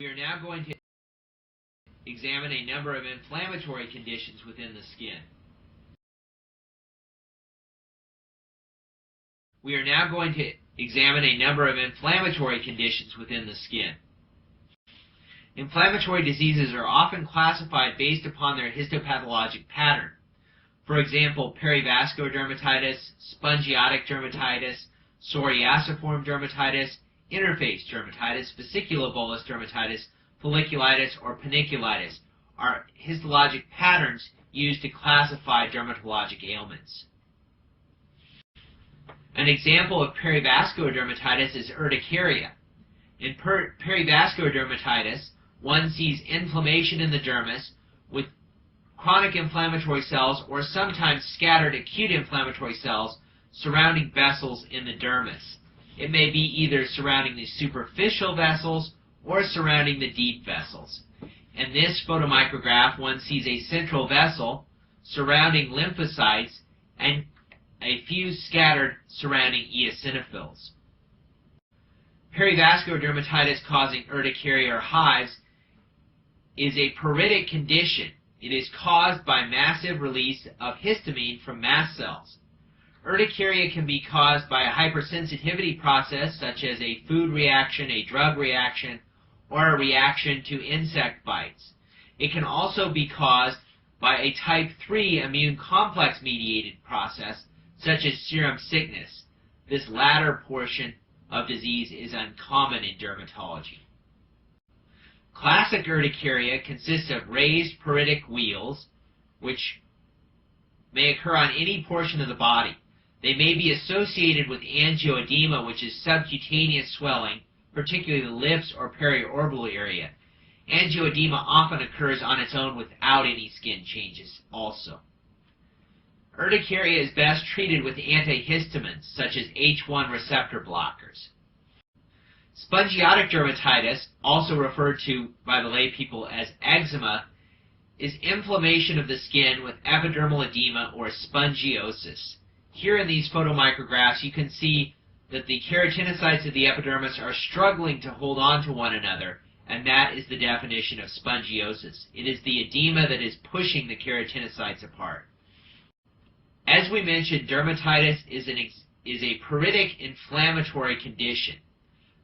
We are now going to examine a number of inflammatory conditions within the skin. We are now going to examine a number of inflammatory conditions within the skin. Inflammatory diseases are often classified based upon their histopathologic pattern. For example, perivascular dermatitis, spongiotic dermatitis, psoriasiform dermatitis, interface dermatitis, vesiculobullous dermatitis, folliculitis, or paniculitis are histologic patterns used to classify dermatologic ailments. An example of perivascular dermatitis is urticaria. In perivascular dermatitis, one sees inflammation in the dermis with chronic inflammatory cells or sometimes scattered acute inflammatory cells surrounding vessels in the dermis. It may be either surrounding the superficial vessels or surrounding the deep vessels. In this photomicrograph, one sees a central vessel surrounding lymphocytes and a few scattered surrounding eosinophils. Perivascular dermatitis causing urticaria or hives is a pruritic condition. It is caused by massive release of histamine from mast cells. Urticaria can be caused by a hypersensitivity process such as a food reaction, a drug reaction, or a reaction to insect bites. It can also be caused by a type 3 immune complex mediated process such as serum sickness. This latter portion of disease is uncommon in dermatology. Classic urticaria consists of raised pruritic wheals, which may occur on any portion of the body. They may be associated with angioedema, which is subcutaneous swelling, particularly the lips or periorbital area. Angioedema often occurs on its own without any skin changes also. Urticaria is best treated with antihistamines, such as H1 receptor blockers. Spongiotic dermatitis, also referred to by the lay people as eczema, is inflammation of the skin with epidermal edema or spongiosis. Here in these photomicrographs, you can see that the keratinocytes of the epidermis are struggling to hold on to one another, and that is the definition of spongiosis. It is the edema that is pushing the keratinocytes apart. As we mentioned, dermatitis is a pruritic inflammatory condition.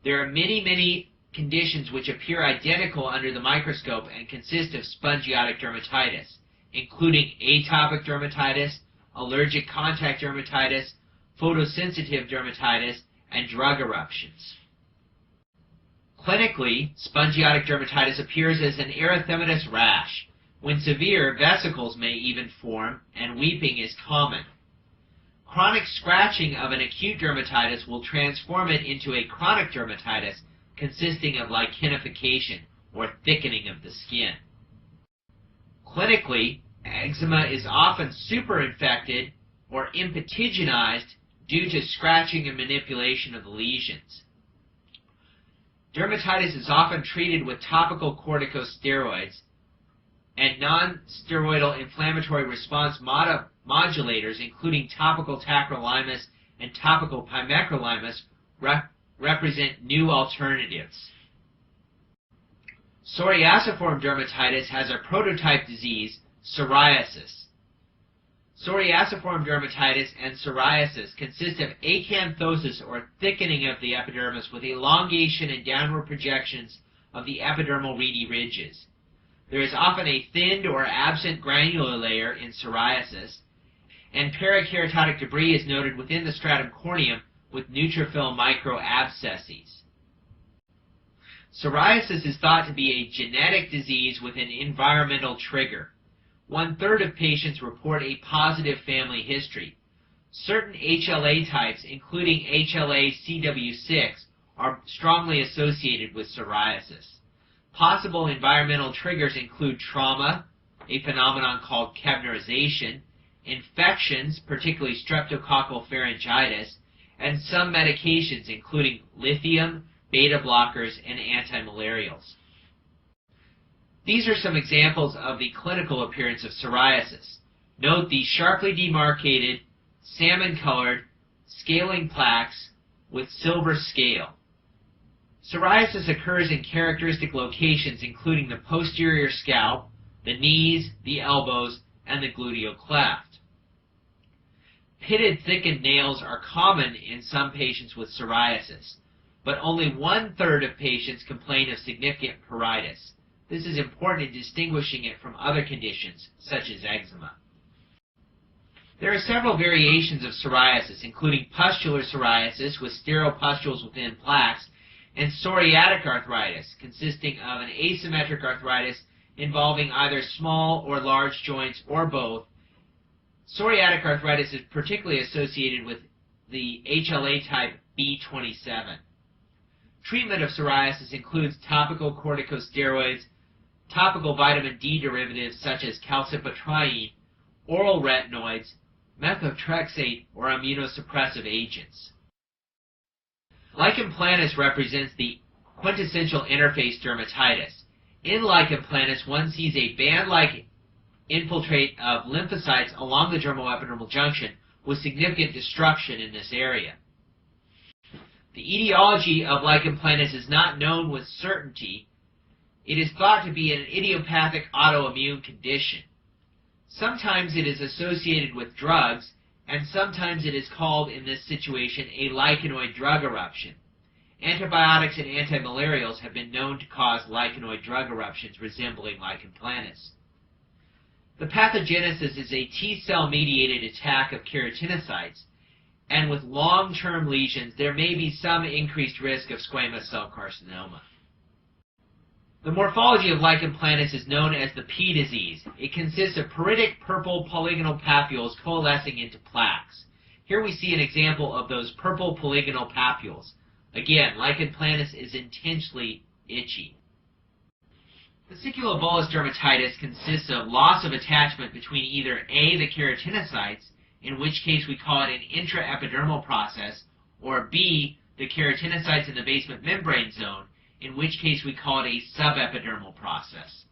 There are many conditions which appear identical under the microscope and consist of spongiotic dermatitis, including atopic dermatitis, allergic contact dermatitis, photosensitive dermatitis, and drug eruptions. Clinically, spongiotic dermatitis appears as an erythematous rash. When severe, vesicles may even form, and weeping is common. Chronic scratching of an acute dermatitis will transform it into a chronic dermatitis consisting of lichenification or thickening of the skin. Clinically, eczema is often superinfected or impetiginized due to scratching and manipulation of the lesions. Dermatitis is often treated with topical corticosteroids and non-steroidal inflammatory response modulators, including topical tacrolimus and topical pimecrolimus, represent new alternatives. Psoriasiform dermatitis has a prototype disease, psoriasis. Psoriasiform dermatitis and psoriasis consist of acanthosis or thickening of the epidermis with elongation and downward projections of the epidermal reedy ridges. There is often a thinned or absent granular layer in psoriasis, and perikeratotic debris is noted within the stratum corneum with neutrophil microabscesses. Psoriasis is thought to be a genetic disease with an environmental trigger. 1/3 of patients report a positive family history. Certain HLA types, including HLA-CW6, are strongly associated with psoriasis. Possible environmental triggers include trauma, a phenomenon called Kebnerization, infections, particularly streptococcal pharyngitis, and some medications, including lithium, beta blockers, and antimalarials. These are some examples of the clinical appearance of psoriasis. Note the sharply demarcated, salmon-colored, scaling plaques with silver scale. Psoriasis occurs in characteristic locations including the posterior scalp, the knees, the elbows, and the gluteal cleft. Pitted, thickened nails are common in some patients with psoriasis, but only 1/3 of patients complain of significant pruritus. This is important in distinguishing it from other conditions, such as eczema. There are several variations of psoriasis, including pustular psoriasis with sterile pustules within plaques, and psoriatic arthritis, consisting of an asymmetric arthritis involving either small or large joints or both. Psoriatic arthritis is particularly associated with the HLA type B27. Treatment of psoriasis includes topical corticosteroids, topical vitamin D derivatives such as calcipotriene, oral retinoids, methotrexate, or immunosuppressive agents. Lichen planus represents the quintessential interface dermatitis. In lichen planus, one sees a band-like infiltrate of lymphocytes along the dermoepidermal junction with significant destruction in this area. The etiology of lichen planus is not known with certainty. It is thought to be an idiopathic autoimmune condition. Sometimes it is associated with drugs, and sometimes it is called, in this situation, a lichenoid drug eruption. Antibiotics and antimalarials have been known to cause lichenoid drug eruptions resembling lichen planus. The pathogenesis is a T-cell mediated attack of keratinocytes, and with long-term lesions, there may be some increased risk of squamous cell carcinoma. The morphology of lichen planus is known as the P disease. It consists of pruritic purple polygonal papules coalescing into plaques. Here we see an example of those purple polygonal papules. Again, lichen planus is intensely itchy. Vesiculobullous dermatitis consists of loss of attachment between either A, the keratinocytes, in which case we call it an intraepidermal process, or B, the keratinocytes in the basement membrane zone, in which case we call it a subepidermal process.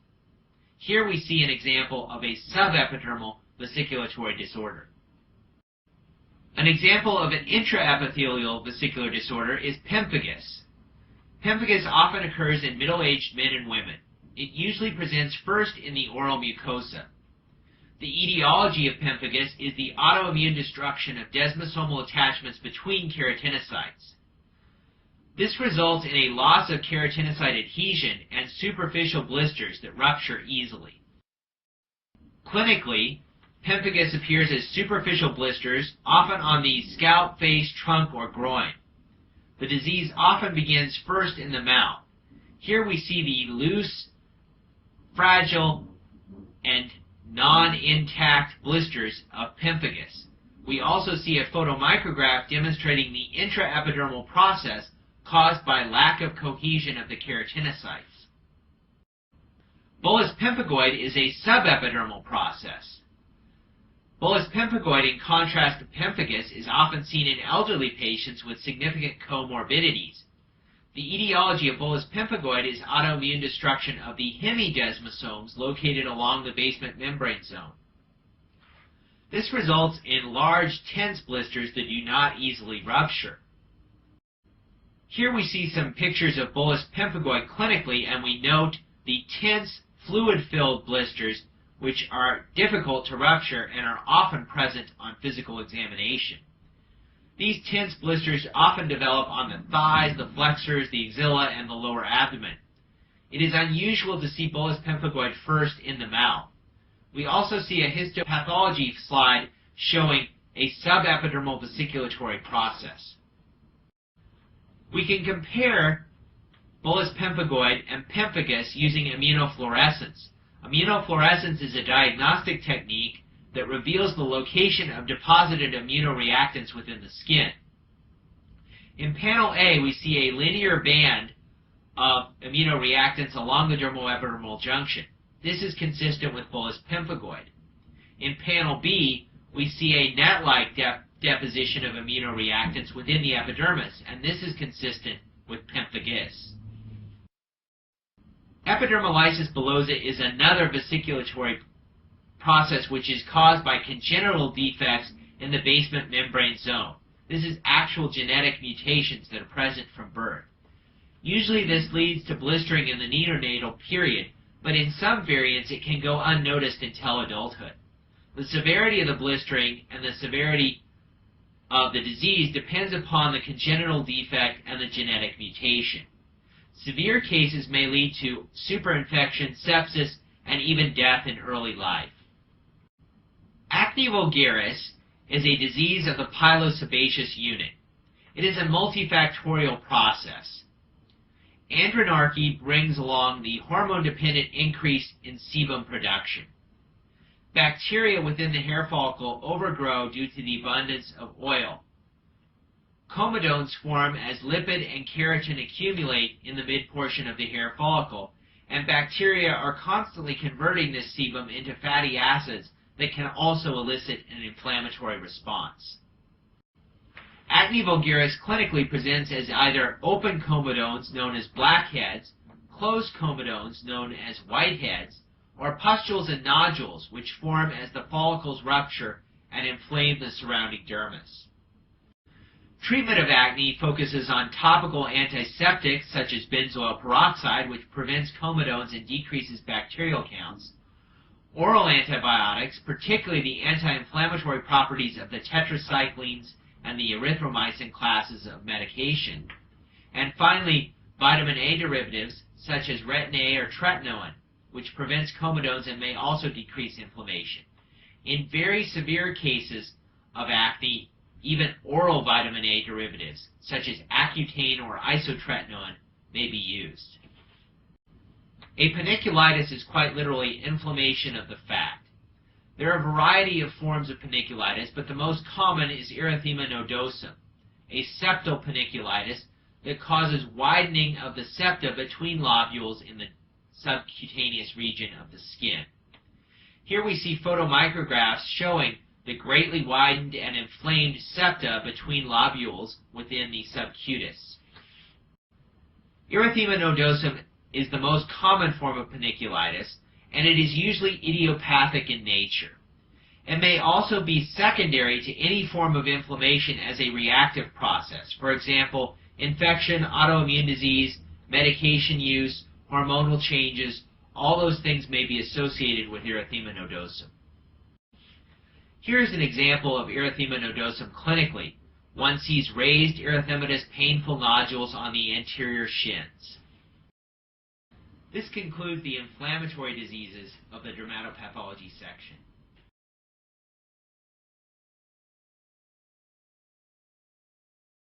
Here we see an example of a subepidermal vesiculatory disorder. An example of an intraepithelial vesicular disorder is pemphigus. Pemphigus often occurs in middle-aged men and women. It usually presents first in the oral mucosa. The etiology of pemphigus is the autoimmune destruction of desmosomal attachments between keratinocytes. This results in a loss of keratinocyte adhesion and superficial blisters that rupture easily. Clinically, pemphigus appears as superficial blisters, often on the scalp, face, trunk, or groin. The disease often begins first in the mouth. Here we see the loose, fragile, and non-intact blisters of pemphigus. We also see a photomicrograph demonstrating the intraepidermal process caused by lack of cohesion of the keratinocytes. Bullous pemphigoid is a subepidermal process. Bullous pemphigoid, in contrast to pemphigus, is often seen in elderly patients with significant comorbidities. The etiology of bullous pemphigoid is autoimmune destruction of the hemidesmosomes located along the basement membrane zone. This results in large, tense blisters that do not easily rupture. Here we see some pictures of bullous pemphigoid clinically, and we note the tense, fluid-filled blisters, which are difficult to rupture and are often present on physical examination. These tense blisters often develop on the thighs, the flexors, the axilla, and the lower abdomen. It is unusual to see bullous pemphigoid first in the mouth. We also see a histopathology slide showing a subepidermal vesiculatory process. We can compare bullous pemphigoid and pemphigus using immunofluorescence. Immunofluorescence is a diagnostic technique that reveals the location of deposited immunoreactants within the skin. In panel A, we see a linear band of immunoreactants along the dermoepidermal junction. This is consistent with bullous pemphigoid. In panel B, we see a net-like deposition of immunoreactants within the epidermis, and this is consistent with pemphigus. Epidermolysis bullosa is another vesiculatory process which is caused by congenital defects in the basement membrane zone. This is actual genetic mutations that are present from birth. Usually this leads to blistering in the neonatal period, but in some variants it can go unnoticed until adulthood. The severity of the blistering and the severity of the disease depends upon the congenital defect and the genetic mutation. Severe cases may lead to superinfection, sepsis, and even death in early life. Acne vulgaris is a disease of the pilosebaceous unit. It is a multifactorial process. Andronarchy brings along the hormone-dependent increase in sebum production. Bacteria within the hair follicle overgrow due to the abundance of oil. Comedones form as lipid and keratin accumulate in the mid-portion of the hair follicle, and bacteria are constantly converting this sebum into fatty acids that can also elicit an inflammatory response. Acne vulgaris clinically presents as either open comedones known as blackheads, closed comedones known as whiteheads, or pustules and nodules which form as the follicles rupture and inflame the surrounding dermis. Treatment of acne focuses on topical antiseptics such as benzoyl peroxide, which prevents comedones and decreases bacterial counts, oral antibiotics, particularly the anti-inflammatory properties of the tetracyclines and the erythromycin classes of medication, and finally, vitamin A derivatives such as retin-A or tretinoin, which prevents comedones and may also decrease inflammation. In very severe cases of acne, even oral vitamin A derivatives, such as Accutane or isotretinoin, may be used. A paniculitis is quite literally inflammation of the fat. There are a variety of forms of paniculitis, but the most common is erythema nodosum, a septal paniculitis that causes widening of the septa between lobules in the subcutaneous region of the skin. Here we see photomicrographs showing the greatly widened and inflamed septa between lobules within the subcutis. Erythema nodosum is the most common form of paniculitis, and it is usually idiopathic in nature. It may also be secondary to any form of inflammation as a reactive process. For example, infection, autoimmune disease, medication use, hormonal changes, all those things may be associated with erythema nodosum. Here is an example of erythema nodosum clinically. One sees raised erythematous painful nodules on the anterior shins. This concludes the inflammatory diseases of the dermatopathology section.